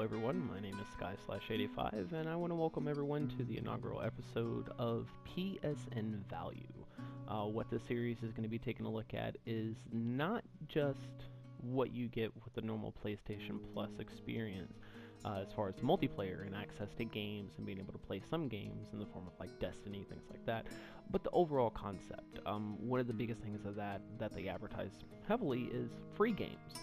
everyone, my name is Sky/85 and I want to welcome everyone to the inaugural episode of PSN Value. What this series is going to be taking a look at is not just what you get with the normal PlayStation Plus experience as far as multiplayer and access to games and being able to play some games in the form of like Destiny, things like that, but the overall concept. One of the biggest things of that they advertise heavily is free games.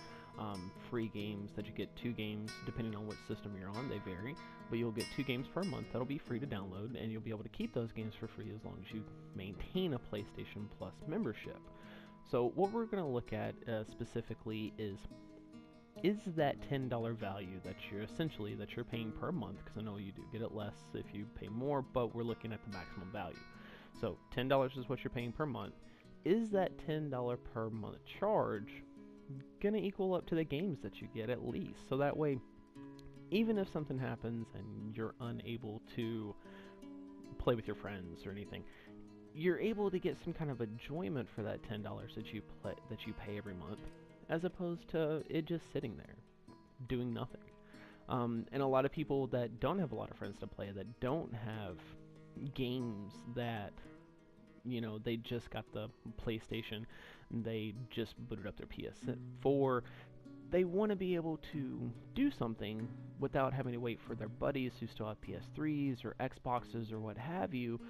Free games that you get 2 games depending on which system you're on, they vary, but you'll get 2 games per month that'll be free to download, and you'll be able to keep those games for free as long as you maintain a PlayStation Plus membership. So what we're going to look at specifically is that $10 value that you're paying per month, because I know you do get it less if you pay more, but we're looking at the maximum value. So $10 is what you're paying per month. Is that $10 per month charge gonna equal up to the games that you get at least? So that way, even if something happens and you're unable to play with your friends or anything, you're able to get some kind of enjoyment for that $10 that you pay every month, as opposed to it just sitting there doing nothing. And a lot of people that don't have a lot of friends to play, that don't have games that, you know, they just got the PlayStation and they just booted up their PS4, they want to be able to do something without having to wait for their buddies who still have PS3s or Xboxes or what have you,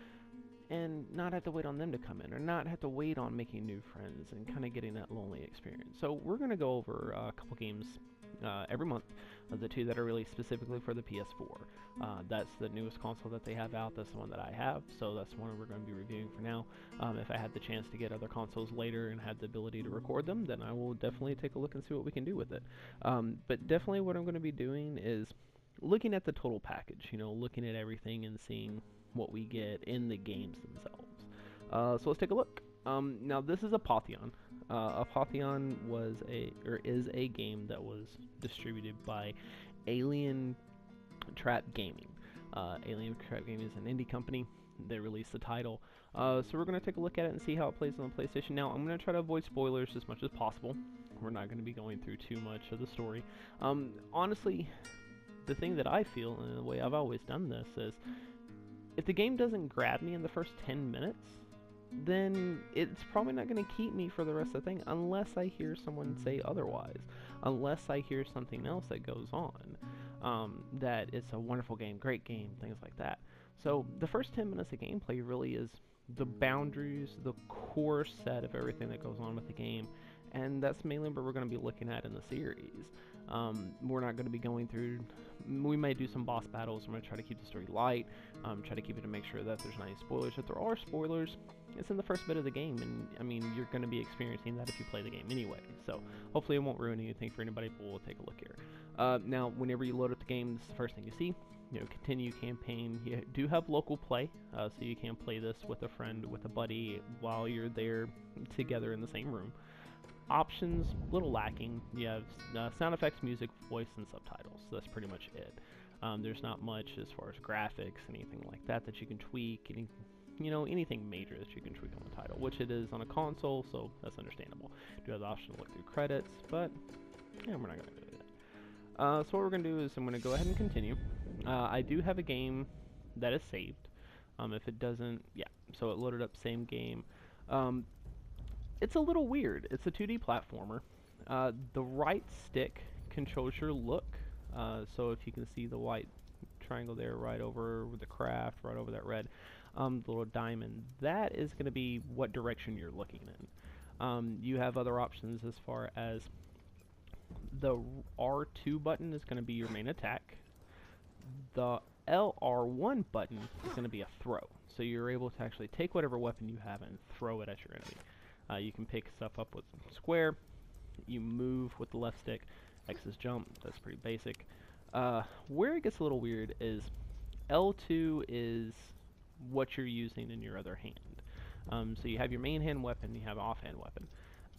and not have to wait on them to come in, or not have to wait on making new friends and kind of getting that lonely experience. So we're going to go over a couple games every month, the 2 that are really specifically for the PS4. That's the newest console that they have out. That's the one that I have, so that's the one we're going to be reviewing for now. If I had the chance to get other consoles later and had the ability to record them, then I will definitely take a look and see what we can do with it. But definitely what I'm going to be doing is looking at the total package, you know, looking at everything and seeing what we get in the games themselves. So let's take a look. Now this is Apotheon. Apotheon is a game that was distributed by Alien Trap Gaming. Alien Trap Gaming is an indie company. They released the title. So we're going to take a look at it and see how it plays on the PlayStation. Now I'm going to try to avoid spoilers as much as possible. We're not going to be going through too much of the story. Honestly, the thing that I feel, and the way I've always done this, is if the game doesn't grab me in the first 10 minutes, then it's probably not going to keep me for the rest of the thing unless I hear someone say otherwise, unless I hear something else that goes on, that it's a wonderful game, great game, things like that. So the first 10 minutes of gameplay really is the boundaries, the core set of everything that goes on with the game, and that's mainly what we're going to be looking at in the series. We're not going to be going through, we may do some boss battles. I'm going to try to keep the story light, try to keep it to make sure that there's not any spoilers. If there are spoilers, it's in the first bit of the game, and I mean, you're going to be experiencing that if you play the game anyway, so hopefully it won't ruin anything for anybody, but we'll take a look here. Now, whenever you load up the game, this is the first thing you see. You know, continue campaign. You do have local play, so you can play this with a friend, with a buddy, while you're there together in the same room. Options, little lacking. You have sound effects, music, voice, and subtitles. So that's pretty much it. There's not much as far as graphics, anything like that you can tweak, anything major that you can tweak on the title, which it is on a console, so that's understandable. You do have the option to look through credits, but yeah, we're not going to do that. So what we're going to do is I'm going to go ahead and continue. I do have a game that is saved. If it doesn't, yeah, so it loaded up same game. It's a little weird. It's a 2D platformer. The right stick controls your look. So if you can see the white triangle there right over the craft, right over that red the little diamond, that is going to be what direction you're looking in. You have other options as far as the R2 button is going to be your main attack. The LR1 button is going to be a throw. So you're able to actually take whatever weapon you have and throw it at your enemy. You can pick stuff up with square. You move with the left stick. X is jump. That's pretty basic. Where it gets a little weird is L2 is what you're using in your other hand. So you have your main hand weapon, you have an offhand weapon.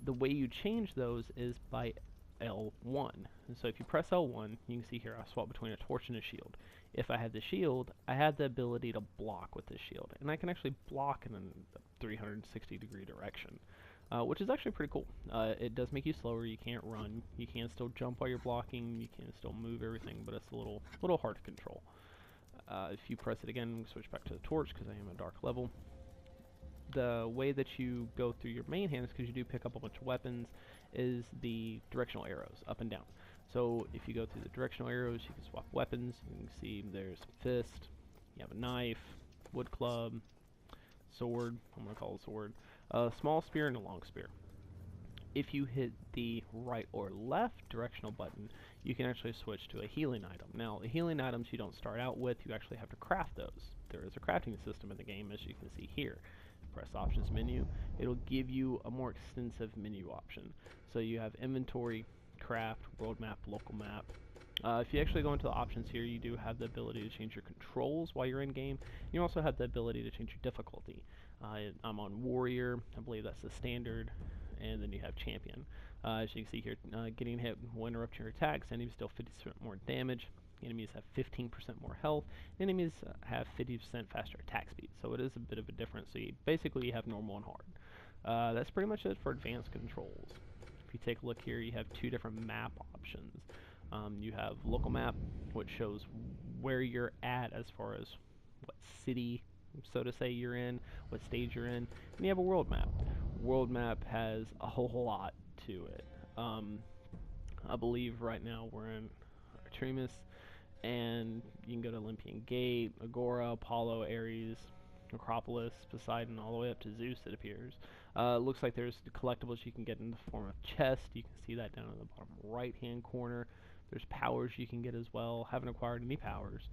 The way you change those is by L1. And so if you press L1, you can see here I swap between a torch and a shield. If I had the shield, I had the ability to block with this shield, and I can actually block in a 360 degree direction. which is actually pretty cool. It does make you slower. You can't run. You can still jump while you're blocking. You can still move everything, but it's a little hard to control. If you press it again, switch back to the torch because I am a dark level. The way that you go through your main hands, because you do pick up a bunch of weapons, is the directional arrows, up and down. So if you go through the directional arrows, you can swap weapons. You can see there's fist, you have a knife, wood club, sword, I'm going to call it a sword, a small spear and a long spear. If you hit the right or left directional button, you can actually switch to a healing item. Now, the healing items you don't start out with, you actually have to craft those. There is a crafting system in the game, as you can see here. Press options menu, it'll give you a more extensive menu option. So you have inventory, craft, world map, local map. If you actually go into the options here, you do have the ability to change your controls while you're in game. You also have the ability to change your difficulty. I'm on warrior, I believe that's the standard, and then you have champion. As you can see here, getting hit will interrupt your attacks. Enemies deal 50% more damage. Enemies have 15% more health. Enemies have 50% faster attack speed. So it is a bit of a difference. So basically you have normal and hard. That's pretty much it for advanced controls. If you take a look here, you have two different map options. You have local map, which shows where you're at as far as what city, so to say, you're in, what stage you're in. And you have a world map. World map has a whole lot to it. I believe right now we're in Artemis, and you can go to Olympian Gate, Agora, Apollo, Ares, Acropolis, Poseidon, all the way up to Zeus, it appears. Looks like there's collectibles you can get in the form of chests. You can see that down in the bottom right-hand corner. There's powers you can get as well. Haven't acquired any powers.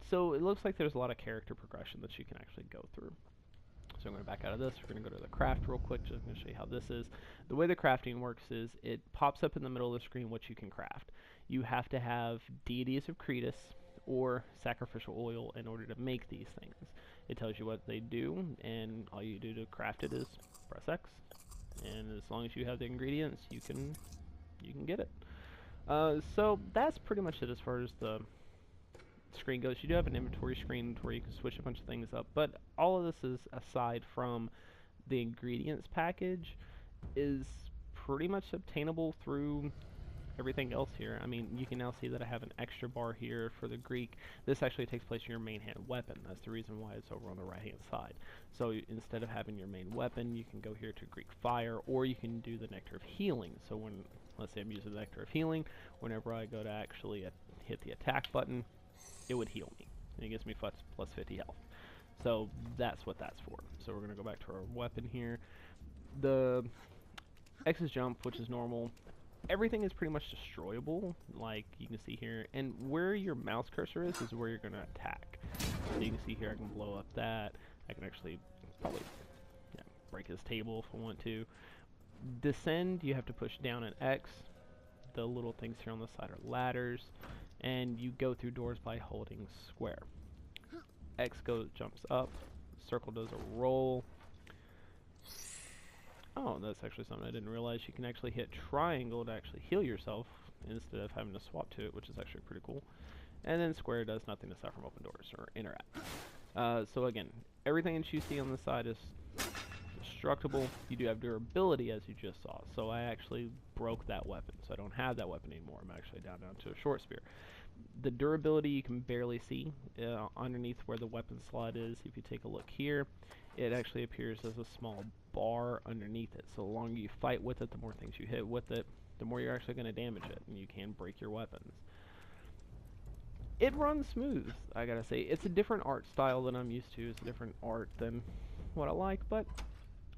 So it looks like there's a lot of character progression that you can actually go through. So I'm going to back out of this. We're going to go to the craft real quick, just going to show you how this is. The way the crafting works is it pops up in the middle of the screen what you can craft. You have to have deities of Cretus or sacrificial oil in order to make these things. It tells you what they do, and all you do to craft it is press X. And as long as you have the ingredients, you can get it. So that's pretty much it as far as the screen goes. You do have an inventory screen where you can switch a bunch of things up, but all of this is aside from the ingredients package is pretty much obtainable through everything else here. I mean, you can now see that I have an extra bar here for the Greek. This actually takes place in your main hand weapon. That's the reason why it's over on the right hand side. So instead of having your main weapon, you can go here to Greek fire, or you can do the Nectar of Healing. So when, let's say I'm using the Nectar of Healing, whenever I go to actually hit the attack button, it would heal me, and it gives me plus 50 health. So that's what that's for. So we're going to go back to our weapon here. The X is jump, which is normal. Everything is pretty much destroyable, like you can see here. And where your mouse cursor is where you're going to attack. So you can see here I can blow up that. I can actually probably break this table if I want to. Descend, you have to push down an X. The little things here on the side are ladders. And you go through doors by holding square. X jumps up. Circle does a roll. Oh, that's actually something I didn't realize. You can actually hit triangle to actually heal yourself instead of having to swap to it, which is actually pretty cool. And then square does nothing aside from open doors or interact. So again, everything that you see on the side is destructible. You do have durability, as you just saw. So I actually broke that weapon, so I don't have that weapon anymore. I'm actually down to a short spear. The durability you can barely see underneath where the weapon slot is. If you take a look here, it actually appears as a small bar underneath it. So the longer you fight with it, the more things you hit with it, the more you're actually going to damage it, and you can break your weapons. It runs smooth, I gotta say. It's a different art style than I'm used to. It's a different art than what I like, but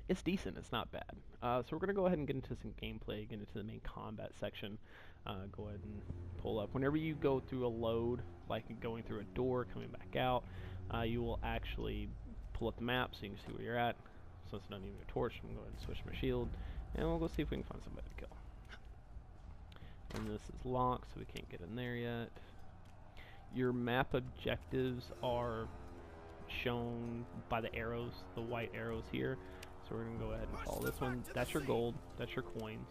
it's decent. It's not bad. So we're going to go ahead and get into some gameplay, get into the main combat section. Go ahead and pull up. Whenever you go through a load, like going through a door, coming back out, you will actually pull up the map so you can see where you're at. So since I don't need a torch, I'm going to go ahead and switch my shield, and we'll go see if we can find somebody to kill. And this is locked, so we can't get in there yet. Your map objectives are shown by the arrows, the white arrows here. So we're going to go ahead and follow this one. That's your gold. That's your coins.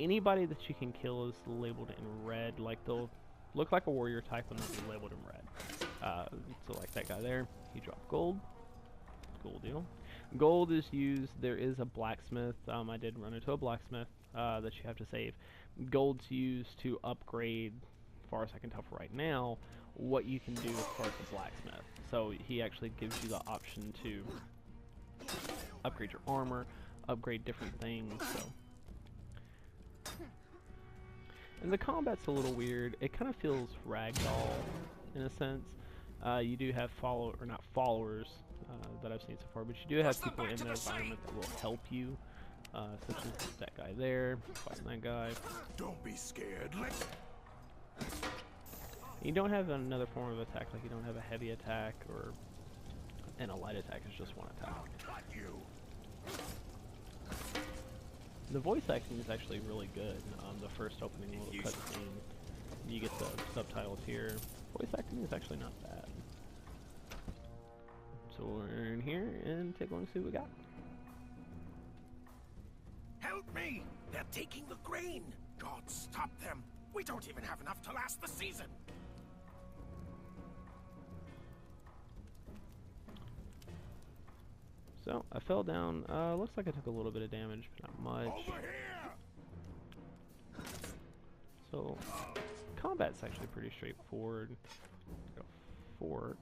Anybody that you can kill is labeled in red. Like they'll look like a warrior type and they'll be labeled in red. So like that guy there, he dropped gold. Cool deal. Gold is used, there is a blacksmith, I did run into a blacksmith that you have to save. Gold's used to upgrade, as far as I can tell for right now, what you can do as far as the blacksmith. So he actually gives you the option to upgrade your armor, upgrade different things, so. And the combat's a little weird. It kind of feels ragdoll in a sense. You do have not followers that I've seen so far, but you do have people in the environment that will help you, such as that guy there, fighting that guy. Don't be scared. You don't have another form of attack, like you don't have a heavy attack and a light attack. It's just one attack. The voice acting is actually really good. The first opening little cutscene, you get the subtitles here. Voice acting is actually not bad. So we're in here and take a look and see what we got. Help me! They're taking the grain! God, stop them! We don't even have enough to last the season! So, I fell down. Looks like I took a little bit of damage, but not much. Over here! So, combat's actually pretty straightforward. Got a fork.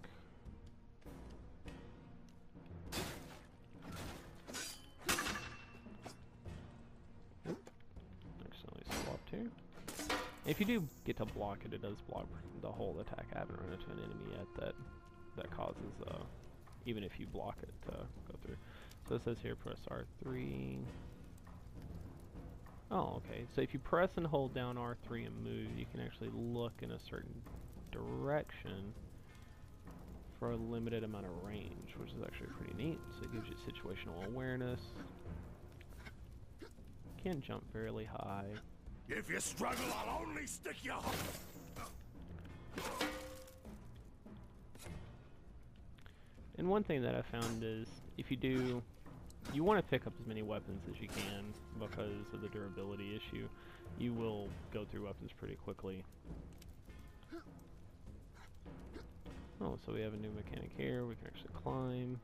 Accidentally swapped here. If you do get to block it, it does block the whole attack. I haven't run into an enemy yet that causes even if you block it to go through. So it says here press R3. Oh, okay. So if you press and hold down R3 and move, you can actually look in a certain direction for a limited amount of range, which is actually pretty neat. So it gives you situational awareness. Can't jump fairly high. If you struggle, I'll only stick you. And one thing that I found is, if you want to pick up as many weapons as you can because of the durability issue. You will go through weapons pretty quickly. Oh, so we have a new mechanic here. We can actually climb.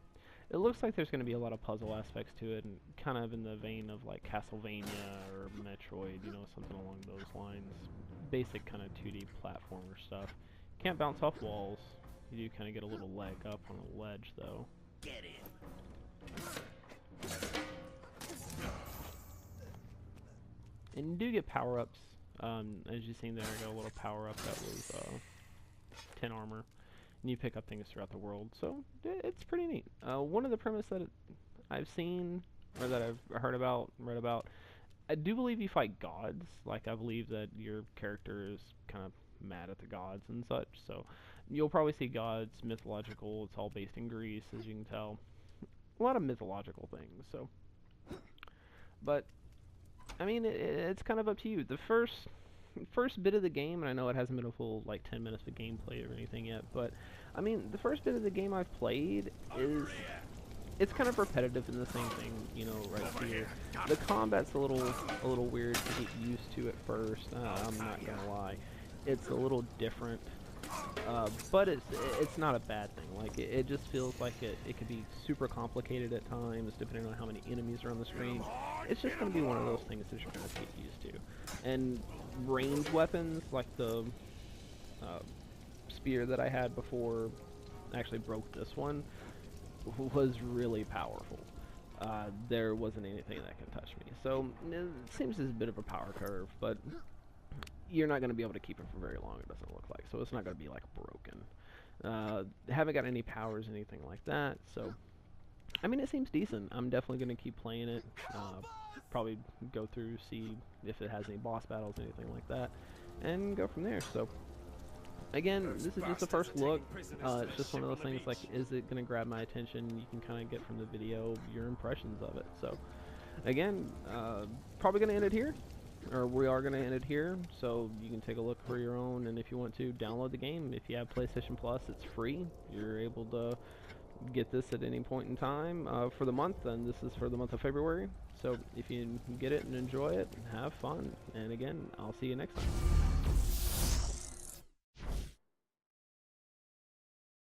It looks like there's going to be a lot of puzzle aspects to it, and kind of in the vein of like Castlevania or Metroid, you know, something along those lines. Basic kind of 2D platformer stuff. Can't bounce off walls. You do kind of get a little leg up on a ledge, though. Get in. And you do get power-ups. As you've seen there, I got a little power-up that was 10 armor. And you pick up things throughout the world, so it's pretty neat. One of the premise that I've seen, or that I've heard about, read about, I do believe you fight gods. Like, I believe that your character is kind of mad at the gods and such, so you'll probably see gods, mythological. It's all based in Greece, as you can tell. A lot of mythological things, so. But, I mean, it's kind of up to you. The first bit of the game, and I know it hasn't been a full, like, 10 minutes of gameplay or anything yet, but, I mean, the first bit of the game I've played is, it's kind of repetitive in the same thing, you know, right here. The combat's a little weird to get used to at first, I'm not gonna lie. It's a little different, but it's not a bad thing. Like, it just feels like it could be super complicated at times, depending on how many enemies are on the screen. It's just going to be one of those things that you're going to get used to. And ranged weapons, like the spear that I had before I actually broke this one, was really powerful. There wasn't anything that could touch me. So, it seems there's a bit of a power curve, but you're not going to be able to keep it for very long, it doesn't look like. So it's not going to be, like, broken. Haven't got any powers, anything like that, so I mean, it seems decent. I'm definitely going to keep playing it. Probably go through, see if it has any boss battles, anything like that, and go from there. So, again, this is just the first look. It's just one of those things, like, is it going to grab my attention? You can kind of get from the video your impressions of it. So, again, probably going to end it here. Or we are going to end it here, so you can take a look for your own, and if you want to, download the game. If you have PlayStation Plus, it's free. You're able to get this at any point in time for the month, and this is for the month of February. So if you get it and enjoy it, have fun. And again, I'll see you next time.